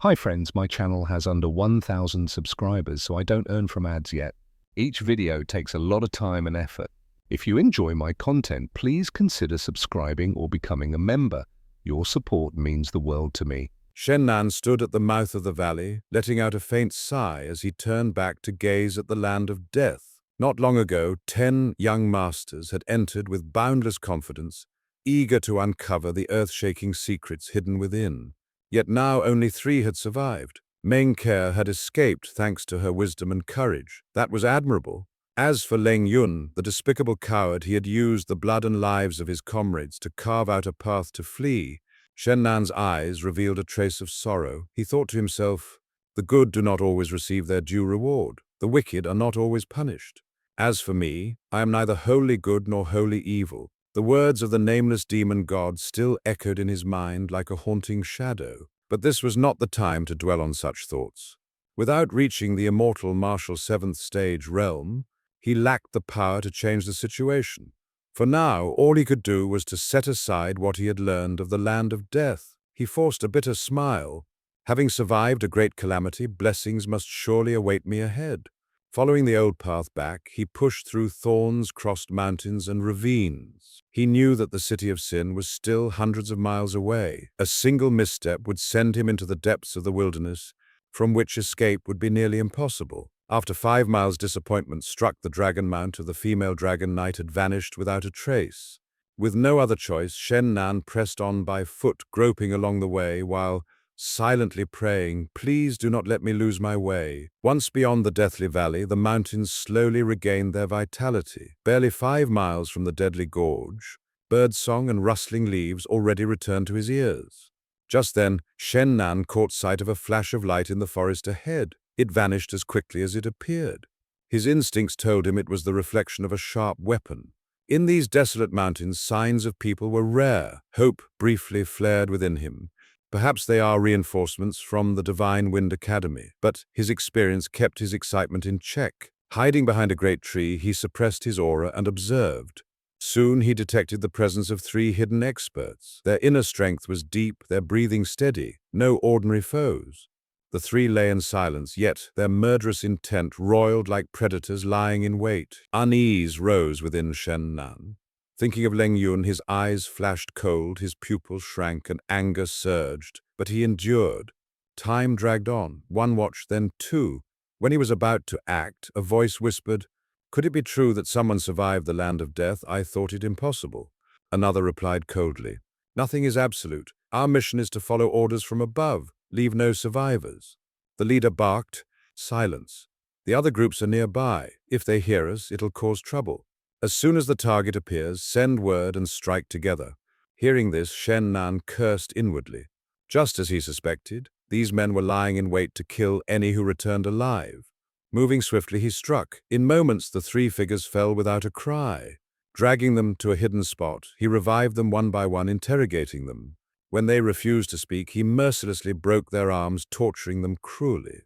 Hi friends, my channel has under 1,000 subscribers, so I don't earn from ads yet. Each video takes a lot of time and effort. If you enjoy my content, please consider subscribing or becoming a member. Your support means the world to me. Shen Nan stood at the mouth of the valley, letting out a faint sigh as he turned back to gaze at the land of death. Not long ago, 10 young masters had entered with boundless confidence, eager to uncover the earth-shaking secrets hidden within. Yet now only 3 had survived. Meng Ke'er had escaped thanks to her wisdom and courage. That was admirable. As for Leng Yun, the despicable coward, he had used the blood and lives of his comrades to carve out a path to flee. Shen Nan's eyes revealed a trace of sorrow. He thought to himself, the good do not always receive their due reward. The wicked are not always punished. As for me, I am neither wholly good nor wholly evil. The words of the Nameless Demon God still echoed in his mind like a haunting shadow. But this was not the time to dwell on such thoughts. Without reaching the immortal martial 7th stage realm, he lacked the power to change the situation. For now, all he could do was to set aside what he had learned of the land of death. He forced a bitter smile. Having survived a great calamity, blessings must surely await me ahead. Following the old path back, he pushed through thorns, crossed mountains and ravines. He knew that the city of Sin was still hundreds of miles away. A single misstep would send him into the depths of the wilderness, from which escape would be nearly impossible. After 5 miles, disappointment struck the dragon mount of the female dragon knight had vanished without a trace. With no other choice, Shen Nan pressed on by foot, groping along the way while silently praying, please do not let me lose my way. Once beyond the deathly valley, the mountains slowly regained their vitality. Barely 5 miles from the deadly gorge, birdsong and rustling leaves already returned to his ears. Just then, Shen Nan caught sight of a flash of light in the forest ahead. It vanished as quickly as it appeared. His instincts told him it was the reflection of a sharp weapon. In these desolate mountains, signs of people were rare. Hope briefly flared within him. Perhaps they are reinforcements from the Divine Wind Academy. But his experience kept his excitement in check. Hiding behind a great tree, he suppressed his aura and observed. Soon he detected the presence of 3 hidden experts. Their inner strength was deep, their breathing steady. No ordinary foes. The 3 lay in silence, yet their murderous intent roiled like predators lying in wait. Unease rose within Shen Nan. Thinking of Leng Yun, his eyes flashed cold, his pupils shrank, and anger surged. But he endured. Time dragged on. 1 watch, then 2. When he was about to act, a voice whispered, could it be true that someone survived the land of death? I thought it impossible. Another replied coldly, nothing is absolute. Our mission is to follow orders from above. Leave no survivors. The leader barked, silence. The other groups are nearby. If they hear us, it'll cause trouble. As soon as the target appears, send word and strike together. Hearing this, Shen Nan cursed inwardly. Just as he suspected, these men were lying in wait to kill any who returned alive. Moving swiftly, he struck. In moments, the 3 figures fell without a cry. Dragging them to a hidden spot, he revived them one by one, interrogating them. When they refused to speak, he mercilessly broke their arms, torturing them cruelly.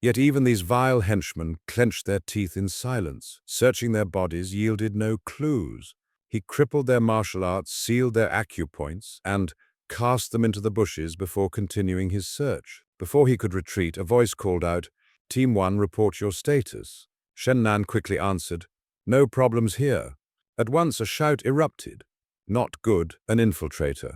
Yet even these vile henchmen clenched their teeth in silence. Searching their bodies yielded no clues. He crippled their martial arts, sealed their acupoints, and cast them into the bushes before continuing his search. Before he could retreat, a voice called out, Team 1, report your status. Shen Nan quickly answered, no problems here. At once a shout erupted. Not good, an infiltrator.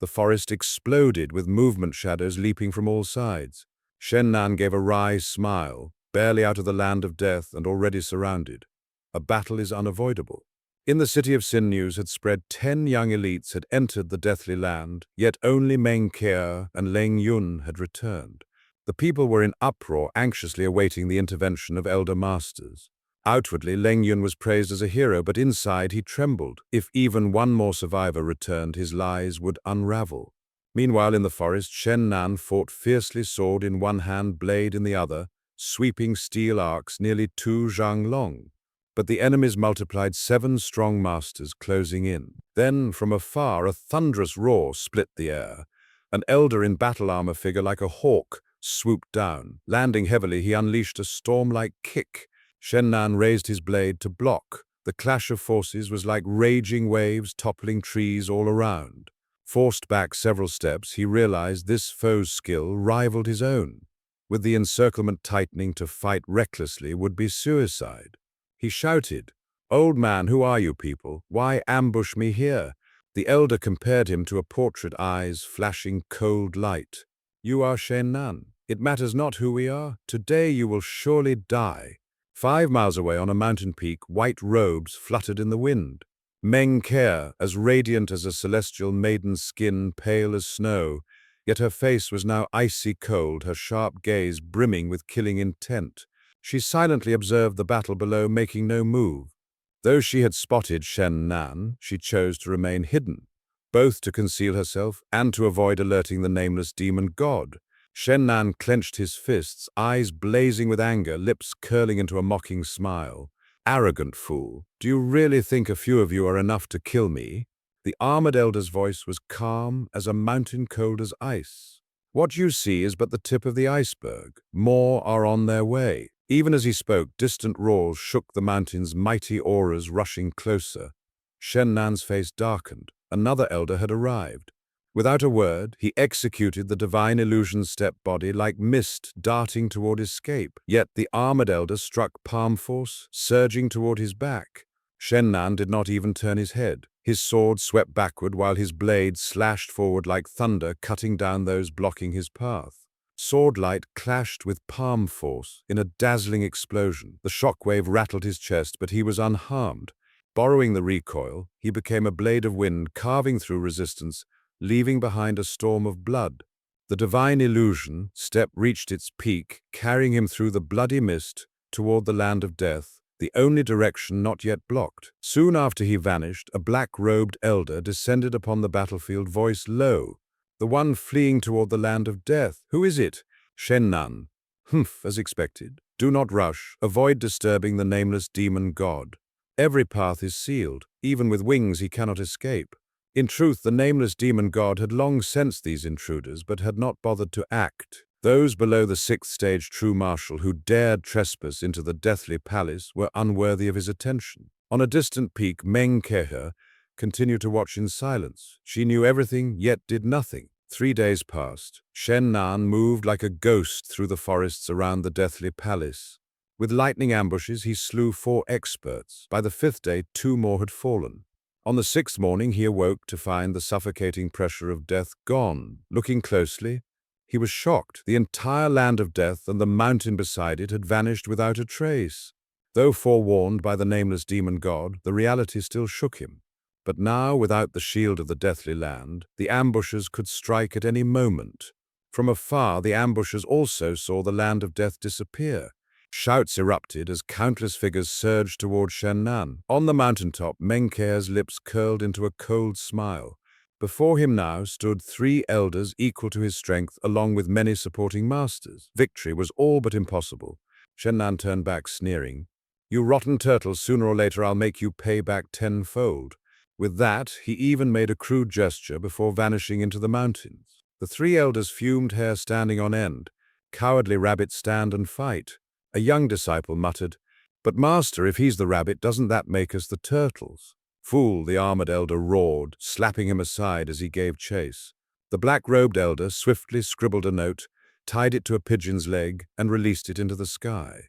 The forest exploded with movement shadows leaping from all sides. Shen Nan gave a wry smile, barely out of the land of death and already surrounded. A battle is unavoidable. In the city of Sin, news had spread. 10 young elites had entered the deathly land, yet only Meng Ke'er and Leng Yun had returned. The people were in uproar, anxiously awaiting the intervention of elder masters. Outwardly, Leng Yun was praised as a hero, but inside he trembled. If even 1 more survivor returned, his lies would unravel. Meanwhile, in the forest, Shen Nan fought fiercely, sword in one hand, blade in the other, sweeping steel arcs nearly 2 zhang long. But the enemies multiplied, 7 strong masters closing in. Then, from afar, a thunderous roar split the air. An elder in battle armor figure like a hawk swooped down. Landing heavily, he unleashed a storm-like kick. Shen Nan raised his blade to block. The clash of forces was like raging waves toppling trees all around. Forced back several steps, he realized this foe's skill rivaled his own. With the encirclement tightening, to fight recklessly would be suicide. He shouted, "Old man, who are you people? Why ambush me here?" The elder compared him to a portrait, eyes flashing cold light. "You are Shen Nan. It matters not who we are. Today you will surely die." 5 miles away on a mountain peak, white robes fluttered in the wind. Meng Ke'er, as radiant as a celestial maiden's skin, pale as snow, yet her face was now icy cold, her sharp gaze brimming with killing intent. She silently observed the battle below, making no move. Though she had spotted Shen Nan, she chose to remain hidden, both to conceal herself and to avoid alerting the Nameless Demon God. Shen Nan clenched his fists, eyes blazing with anger, lips curling into a mocking smile. "Arrogant fool, do you really think a few of you are enough to kill me?" The armored elder's voice was calm as a mountain, cold as ice. "What you see is but the tip of the iceberg. More are on their way." Even as he spoke, distant roars shook the mountains, mighty auras rushing closer. Shen Nan's face darkened. Another elder had arrived. Without a word, he executed the divine illusion step body like mist darting toward escape. Yet the armored elder struck palm force, surging toward his back. Shen Nan did not even turn his head. His sword swept backward while his blade slashed forward like thunder, cutting down those blocking his path. Sword light clashed with palm force in a dazzling explosion. The shockwave rattled his chest, but he was unharmed. Borrowing the recoil, he became a blade of wind, carving through resistance, leaving behind a storm of blood. The divine illusion step reached its peak, carrying him through the bloody mist toward the land of death, the only direction not yet blocked. Soon after he vanished, a black-robed elder descended upon the battlefield, voice low. "The one fleeing toward the land of death. Who is it?" "Shen Nan." "Humph, as expected. Do not rush. Avoid disturbing the Nameless Demon God. Every path is sealed. Even with wings he cannot escape." In truth, the Nameless Demon God had long sensed these intruders, but had not bothered to act. Those below the 6th stage true marshal who dared trespass into the deathly palace were unworthy of his attention. On a distant peak, Meng Ke'er continued to watch in silence. She knew everything, yet did nothing. 3 days passed. Shen Nan moved like a ghost through the forests around the deathly palace. With lightning ambushes, he slew 4 experts. By the 5th day, 2 more had fallen. On the 6th morning, he awoke to find the suffocating pressure of death gone. Looking closely, he was shocked. The entire land of death and the mountain beside it had vanished without a trace. Though forewarned by the Nameless Demon God, the reality still shook him. But now, without the shield of the deathly land, the ambushers could strike at any moment. From afar, the ambushers also saw the land of death disappear. Shouts erupted as countless figures surged toward Shen Nan. On the mountaintop, Meng Ke'er's lips curled into a cold smile. Before him now stood 3 elders equal to his strength, along with many supporting masters. Victory was all but impossible. Shen Nan turned back, sneering. "You rotten turtles, sooner or later I'll make you pay back tenfold." With that, he even made a crude gesture before vanishing into the mountains. The 3 elders fumed, hair standing on end. "Cowardly rabbit, stand and fight." A young disciple muttered, "But master, if he's the rabbit, doesn't that make us the turtles?" "Fool," the armored elder roared, slapping him aside as he gave chase. The black-robed elder swiftly scribbled a note, tied it to a pigeon's leg, and released it into the sky.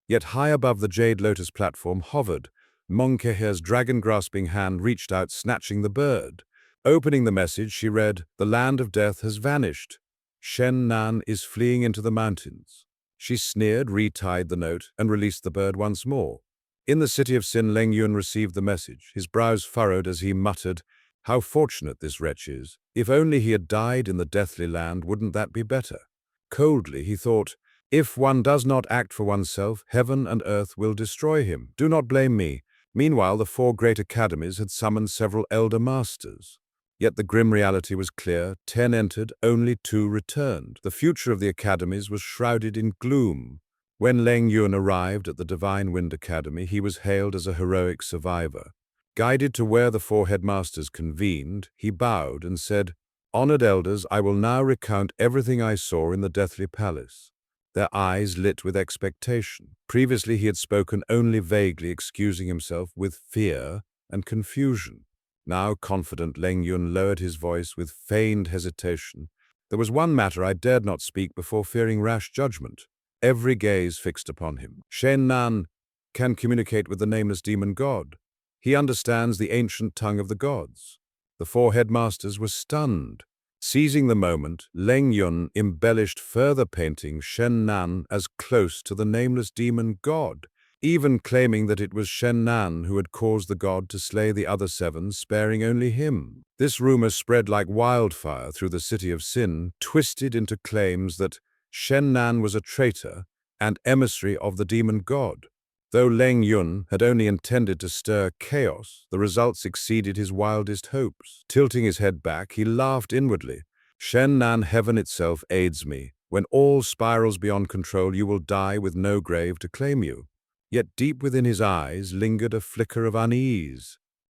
Yet high above the Jade Lotus platform hovered. Meng Ke'er's dragon-grasping hand reached out, snatching the bird. Opening the message, she read, "The land of death has vanished. Shen Nan is fleeing into the mountains." She sneered, retied the note, and released the bird once more. In the city of Sin, Leng Yun received the message, his brows furrowed as he muttered, "How fortunate this wretch is. If only he had died in the deathly land, wouldn't that be better?" Coldly, he thought, "If one does not act for oneself, heaven and earth will destroy him. Do not blame me." Meanwhile, the 4 great academies had summoned several elder masters. Yet the grim reality was clear. 10 entered, only 2 returned. The future of the academies was shrouded in gloom. When Leng Yun arrived at the Divine Wind Academy, he was hailed as a heroic survivor. Guided to where the 4 headmasters convened, he bowed and said, "Honored elders, I will now recount everything I saw in the Deathly Palace." Their eyes lit with expectation. Previously he had spoken only vaguely, excusing himself with fear and confusion. Now confident, Leng Yun lowered his voice with feigned hesitation. There was one matter I dared not speak before fearing rash judgment. Every gaze fixed upon him. Shen Nan can communicate with the Nameless Demon God. He understands the ancient tongue of the gods. The four headmasters were stunned. Seizing the moment, Leng Yun embellished further, painting Shen Nan as close to the Nameless Demon God, even claiming that it was Shen Nan who had caused the god to slay the other seven, sparing only him. This rumor spread like wildfire through the city of Sin, twisted into claims that Shen Nan was a traitor and emissary of the demon god. Though Leng Yun had only intended to stir chaos, the results exceeded his wildest hopes. Tilting his head back, he laughed inwardly. Shen Nan, heaven itself aids me. When all spirals beyond control, you will die with no grave to claim you. Yet deep within his eyes lingered a flicker of unease.